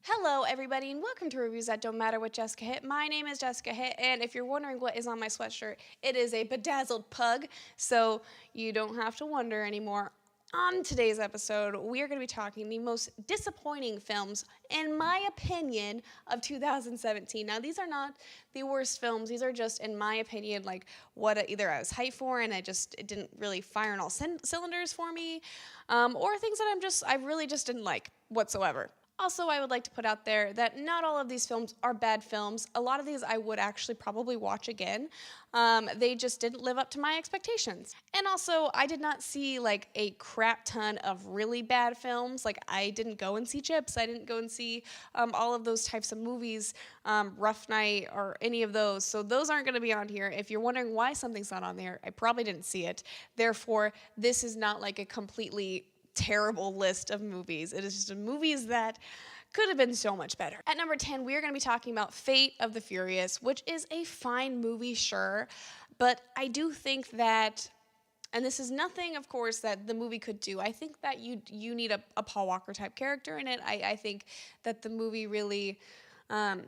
Hello, everybody, and welcome to Reviews That Don't Matter with Jessica Hitt. My name is Jessica Hitt, and if you're wondering what is on my sweatshirt, it is a bedazzled pug, so you don't have to wonder anymore. On today's episode, we are going to be talking the most disappointing films, in my opinion, of 2017. Now, these are not the worst films. These are just, in my opinion, like what either I was hyped for and it didn't really fire on all cylinders for me, or things that I really just didn't like whatsoever. Also, I would like to put out there that not all of these films are bad films. A lot of these I would actually probably watch again. They just didn't live up to my expectations. And also, I did not see like a crap ton of really bad films. Like, I didn't go and see Chips. I didn't go and see all of those types of movies, Rough Night, or any of those. So those aren't going to be on here. If you're wondering why something's not on there, I probably didn't see it. Therefore, this is not like a completely terrible list of movies. It is just movies that could have been so much better. At number 10, we are going to be talking about Fate of the Furious, which is a fine movie, sure, but I do think that, and this is nothing, of course, that the movie could do. I think that you need a Paul Walker type character in it. I think that the movie really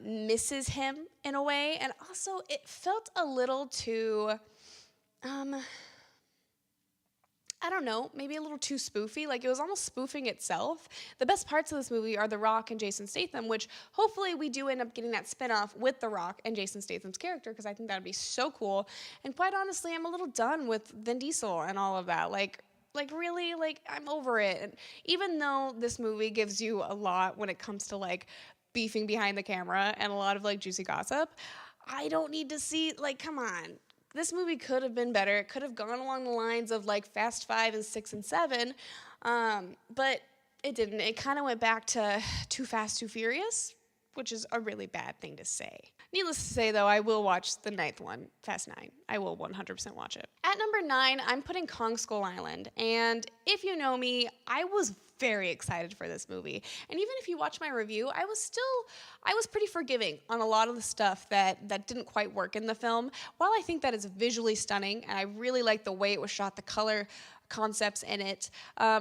misses him in a way, and also it felt a little too I don't know, maybe a little too spoofy. Like, it was almost spoofing itself. The best parts of this movie are The Rock and Jason Statham, which hopefully we do end up getting that spinoff with The Rock and Jason Statham's character, because I think that would be so cool. And quite honestly, I'm a little done with Vin Diesel and all of that. Like really, like, I'm over it. And even though this movie gives you a lot when it comes to, like, beefing behind the camera and a lot of, like, juicy gossip, I don't need to see, like, come on. This movie could have been better. It could have gone along the lines of like Fast 5 and 6 and 7, but it didn't. It kind of went back to Too Fast, Too Furious, which is a really bad thing to say. Needless to say, though, I will watch the 9th one, Fast 9. I will 100% watch it. At number 9, I'm putting Kong Skull Island, and if you know me, I was very excited for this movie. And even if you watch my review, I was pretty forgiving on a lot of the stuff that didn't quite work in the film. While I think that it's visually stunning, and I really like the way it was shot, the color concepts in it,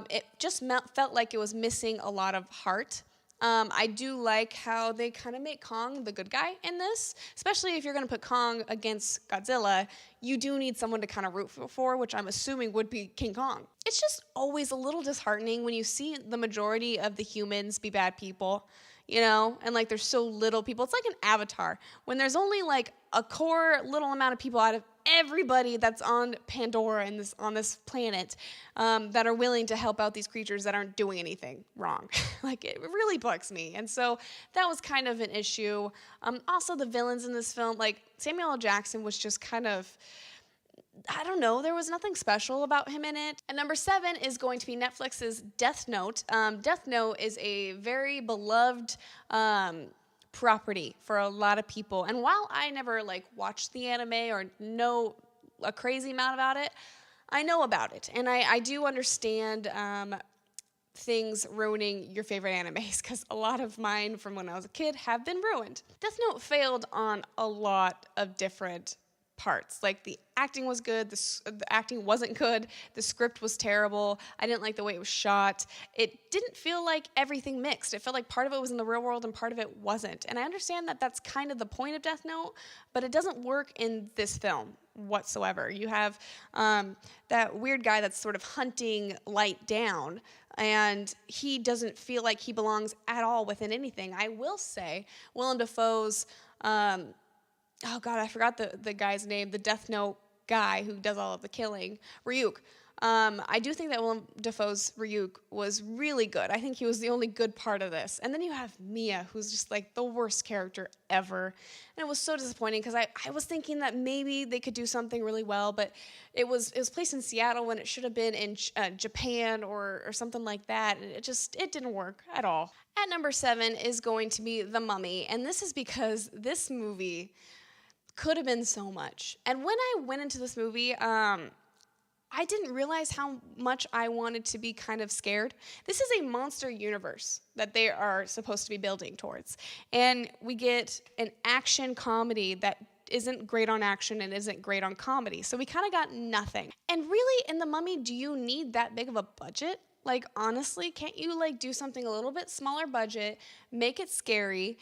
it just felt like it was missing a lot of heart. I do like how they kind of make Kong the good guy in this, especially if you're going to put Kong against Godzilla. You do need someone to kind of root for, which I'm assuming would be King Kong. It's just always a little disheartening when you see the majority of the humans be bad people, you know, and like there's so little people. It's like an Avatar when there's only like a core little amount of people out of everybody that's on Pandora and on this planet that are willing to help out these creatures that aren't doing anything wrong. Like, it really bugs me. And so that was kind of an issue. Also, the villains in this film, like Samuel L. Jackson was just kind of, I don't know, there was nothing special about him in it. And number 7 is going to be Netflix's Death Note. Death Note is a very beloved property for a lot of people. And while I never like watched the anime or know a crazy amount about it, I know about it. And I do understand things ruining your favorite animes, because a lot of mine from when I was a kid have been ruined. Death Note failed on a lot of different parts. Like, the acting was good, the acting wasn't good, the script was terrible, I didn't like the way it was shot. It didn't feel like everything mixed. It felt like part of it was in the real world and part of it wasn't. And I understand that that's kind of the point of Death Note, but it doesn't work in this film whatsoever. You have that weird guy that's sort of hunting Light down, and he doesn't feel like he belongs at all within anything. I will say Willem Dafoe's oh God, I forgot the guy's name, the Death Note guy who does all of the killing, Ryuk. I do think that Willem Dafoe's Ryuk was really good. I think he was the only good part of this. And then you have Mia, who's just like the worst character ever. And it was so disappointing because I was thinking that maybe they could do something really well, but it was placed in Seattle when it should have been in Japan or something like that. And it didn't work at all. At number 7 is going to be The Mummy. And this is because this movie could have been so much. And when I went into this movie, I didn't realize how much I wanted to be kind of scared. This is a monster universe that they are supposed to be building towards. And we get an action comedy that isn't great on action and isn't great on comedy. So we kind of got nothing. And really, in The Mummy, do you need that big of a budget Like, honestly, can't you, like, do something a little bit smaller budget, make it scary?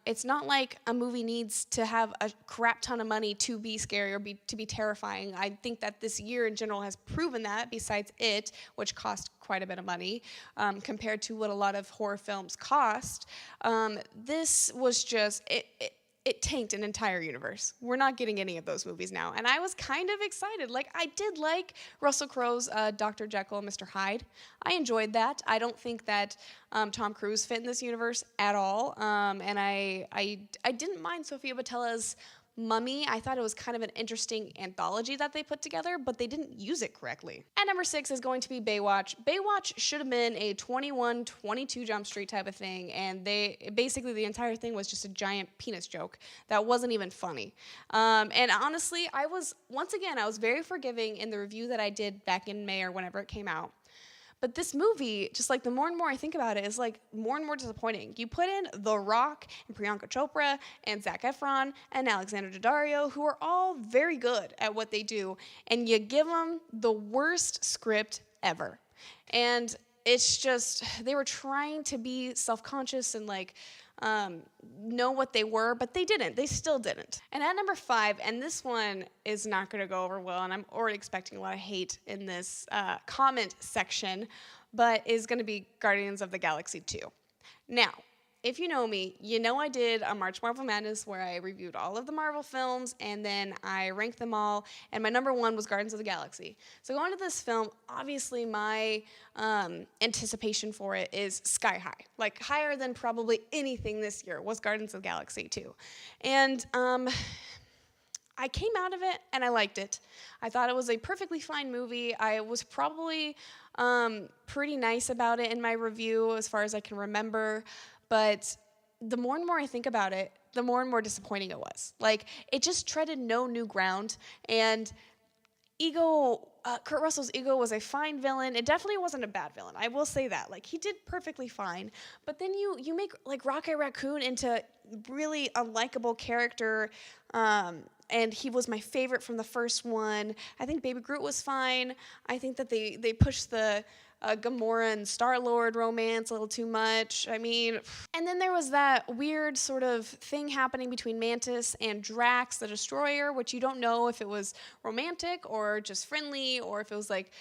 It's not like a movie needs to have a crap ton of money to be scary or to be terrifying. I think that this year in general has proven that, besides It, which cost quite a bit of money compared to what a lot of horror films cost. This was just, it tanked an entire universe. We're not getting any of those movies now. And I was kind of excited. Like, I did like Russell Crowe's Dr. Jekyll and Mr. Hyde. I enjoyed that. I don't think that Tom Cruise fit in this universe at all. And I didn't mind Sofia Boutella's Mummy. I thought it was kind of an interesting anthology that they put together, but they didn't use it correctly. At number 6 is going to be Baywatch. Baywatch should have been a 21, 22 Jump Street type of thing, and basically the entire thing was just a giant penis joke that wasn't even funny. And honestly, I was very forgiving in the review that I did back in May or whenever it came out. But this movie, just like the more and more I think about it, is like more and more disappointing. You put in The Rock and Priyanka Chopra and Zac Efron and Alexander Daddario, who are all very good at what they do, and you give them the worst script ever. And it's just, they were trying to be self-conscious and like know what they were, but they didn't. They still didn't. And at number 5, and this one is not going to go over well, and I'm already expecting a lot of hate in this comment section, but is going to be Guardians of the Galaxy 2. Now, if you know me, you know I did a March Marvel Madness where I reviewed all of the Marvel films and then I ranked them all, and my number 1 was Guardians of the Galaxy. So going to this film, obviously my anticipation for it is sky high. Like higher than probably anything this year was Guardians of the Galaxy 2. And I came out of it and I liked it. I thought it was a perfectly fine movie. I was probably pretty nice about it in my review as far as I can remember. But the more and more I think about it, the more and more disappointing it was. Like, it just treaded no new ground, and Kurt Russell's ego was a fine villain. It definitely wasn't a bad villain, I will say that. Like, he did perfectly fine, but then you make, like, Rocket Raccoon into really unlikable character, and he was my favorite from the first one. I think Baby Groot was fine. I think that they pushed the Gamora and Star-Lord romance a little too much. I mean, and then there was that weird sort of thing happening between Mantis and Drax, the Destroyer, which you don't know if it was romantic or just friendly or if it was like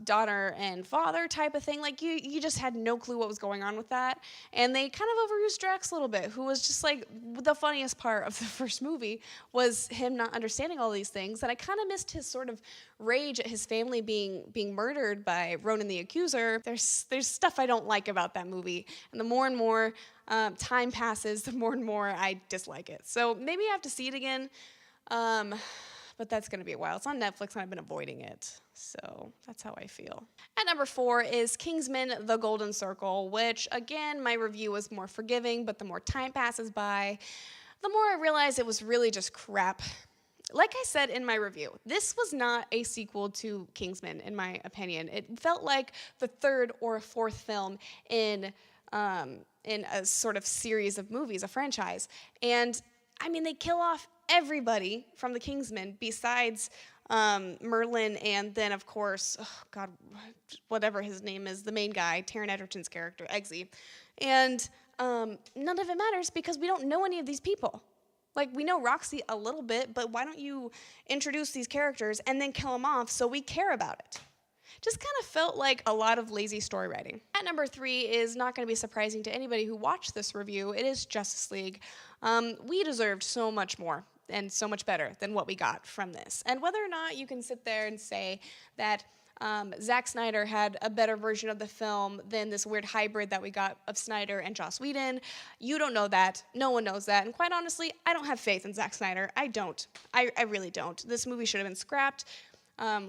daughter and father type of thing. Like, you just had no clue what was going on with that. And they kind of overused Drax a little bit, who was just like the funniest part of the first movie was him not understanding all these things. And I kind of missed his sort of rage at his family being murdered by Ronan the Accuser. There's stuff I don't like about that movie. And the more and more time passes, the more and more I dislike it. So maybe I have to see it again. But that's going to be a while. It's on Netflix, and I've been avoiding it. So that's how I feel. At number 4 is Kingsman: The Golden Circle, which, again, my review was more forgiving, but the more time passes by, the more I realize it was really just crap. Like I said in my review, this was not a sequel to Kingsman, in my opinion. It felt like the 3rd or 4th film in a sort of series of movies, a franchise. And, I mean, they kill off everybody from the Kingsman besides Merlin and then, of course, whatever his name is, the main guy, Taron Egerton's character, Eggsy. And none of it matters because we don't know any of these people. Like, we know Roxy a little bit, but why don't you introduce these characters and then kill them off so we care about it? Just kind of felt like a lot of lazy story writing. At number 3 is not going to be surprising to anybody who watched this review. It is Justice League. We deserved so much more and so much better than what we got from this. And whether or not you can sit there and say that Zack Snyder had a better version of the film than this weird hybrid that we got of Snyder and Joss Whedon, you don't know that. No one knows that. And quite honestly, I don't have faith in Zack Snyder. I don't. I really don't. This movie should have been scrapped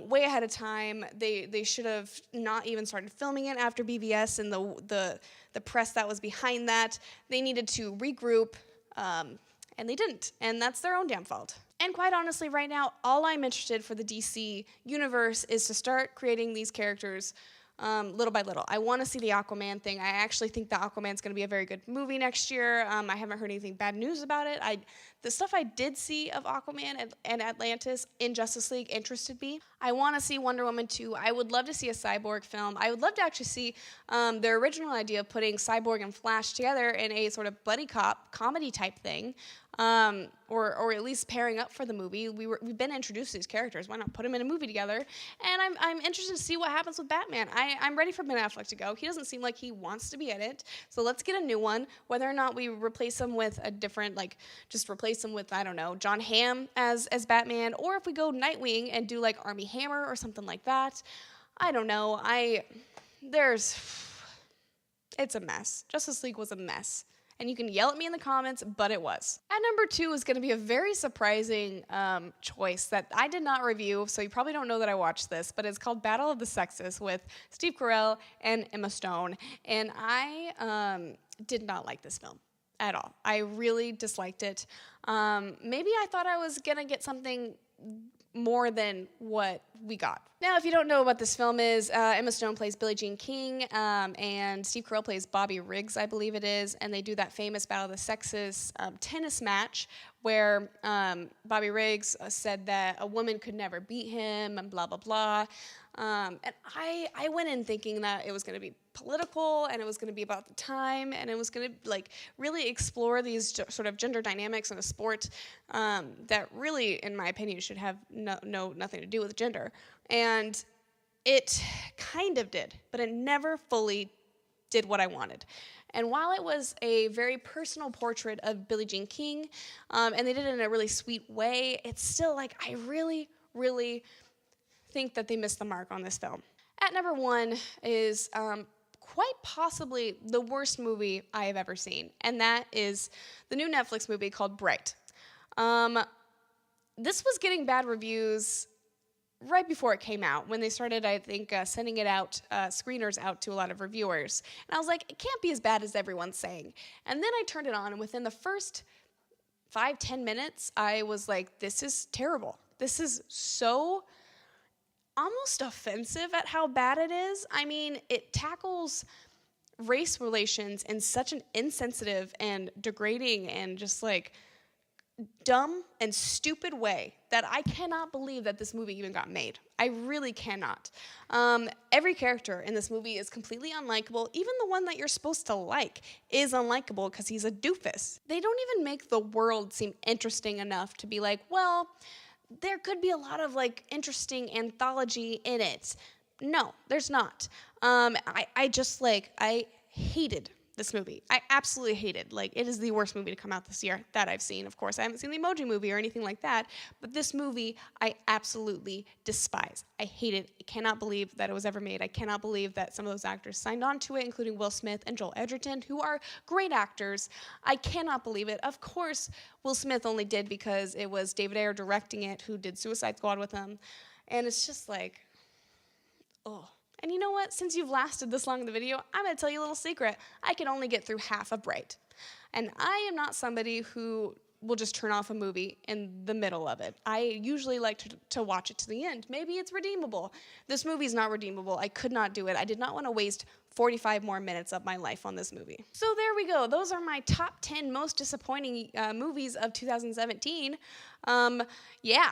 way ahead of time. They should have not even started filming it after BVS and the press that was behind that. They needed to regroup, and they didn't. And that's their own damn fault. And quite honestly, right now, all I'm interested for the DC universe is to start creating these characters little by little. I want to see the Aquaman thing. I actually think that Aquaman's going to be a very good movie next year. I haven't heard anything bad news about it. The stuff I did see of Aquaman and Atlantis in Justice League interested me. I want to see Wonder Woman 2. I would love to see a Cyborg film. I would love to actually see their original idea of putting Cyborg and Flash together in a sort of buddy cop comedy type thing. Or at least pairing up for the movie. We've been introduced to these characters. Why not put them in a movie together? And I'm interested to see what happens with Batman. I'm ready for Ben Affleck to go. He doesn't seem like he wants to be in it. So let's get a new one. Whether or not we replace him with a different, like, just replace him with, I don't know, John Hamm as Batman, or if we go Nightwing and do like Armie Hammer or something like that. I don't know. It's a mess. Justice League was a mess. And you can yell at me in the comments, but it was. At number 2 is going to be a very surprising choice that I did not review, so you probably don't know that I watched this, but it's called Battle of the Sexes with Steve Carell and Emma Stone. And I did not like this film at all. I really disliked it. Maybe I thought I was going to get something more than what we got. Now, if you don't know what this film is, Emma Stone plays Billie Jean King, and Steve Carell plays Bobby Riggs, I believe it is, and they do that famous Battle of the Sexes tennis match where Bobby Riggs said that a woman could never beat him and blah, blah, blah. And I went in thinking that it was going to be political and it was going to be about the time and it was going to like really explore these sort of gender dynamics in a sport that really, in my opinion, should have nothing to do with gender. And it kind of did, but it never fully did what I wanted. And while it was a very personal portrait of Billie Jean King, and they did it in a really sweet way, it's still like I really, really think that they missed the mark on this film. At number 1 is quite possibly the worst movie I have ever seen, and that is the new Netflix movie called Bright. This was getting bad reviews right before it came out, when they started, I think, sending it out, screeners out to a lot of reviewers. And I was like, it can't be as bad as everyone's saying. And then I turned it on, and within the first 5-10 minutes, I was like, this is terrible. This is so almost offensive at how bad it is. I mean, it tackles race relations in such an insensitive and degrading and just like dumb and stupid way that I cannot believe that this movie even got made. I really cannot. Every character in this movie is completely unlikable. Even the one that you're supposed to like is unlikable because he's a doofus. They don't even make the world seem interesting enough to be like, well, there could be a lot of like interesting anthology in it. No, there's not. I hated this movie. I absolutely hated. Like, it is the worst movie to come out this year that I've seen. Of course, I haven't seen the Emoji Movie or anything like that, but this movie I absolutely despise. I hate it. I cannot believe that it was ever made. I cannot believe that some of those actors signed on to it, including Will Smith and Joel Edgerton, who are great actors. I cannot believe it. Of course, Will Smith only did because it was David Ayer directing it, who did Suicide Squad with him, and it's just like, oh. And you know what? Since you've lasted this long in the video, I'm going to tell you a little secret. I can only get through half of Bright. And I am not somebody who will just turn off a movie in the middle of it. I usually like to watch it to the end. Maybe it's redeemable. This movie's not redeemable. I could not do it. I did not want to waste 45 more minutes of my life on this movie. So there we go. Those are my top 10 most disappointing movies of 2017. Yeah.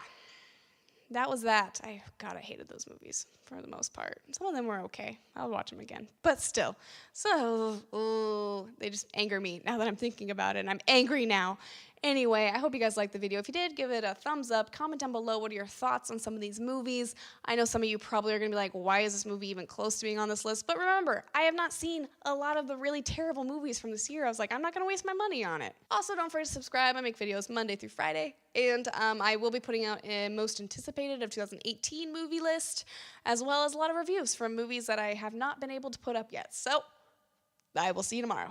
That was that. God, I hated those movies for the most part. Some of them were okay. I'll watch them again. But still. So, they just anger me now that I'm thinking about it, and I'm angry now. Anyway, I hope you guys liked the video. If you did, give it a thumbs up. Comment down below what are your thoughts on some of these movies. I know some of you probably are going to be like, why is this movie even close to being on this list? But remember, I have not seen a lot of the really terrible movies from this year. I was like, I'm not going to waste my money on it. Also, don't forget to subscribe. I make videos Monday through Friday. And I will be putting out a most anticipated of 2018 movie list, as well as a lot of reviews from movies that I have not been able to put up yet. So, I will see you tomorrow.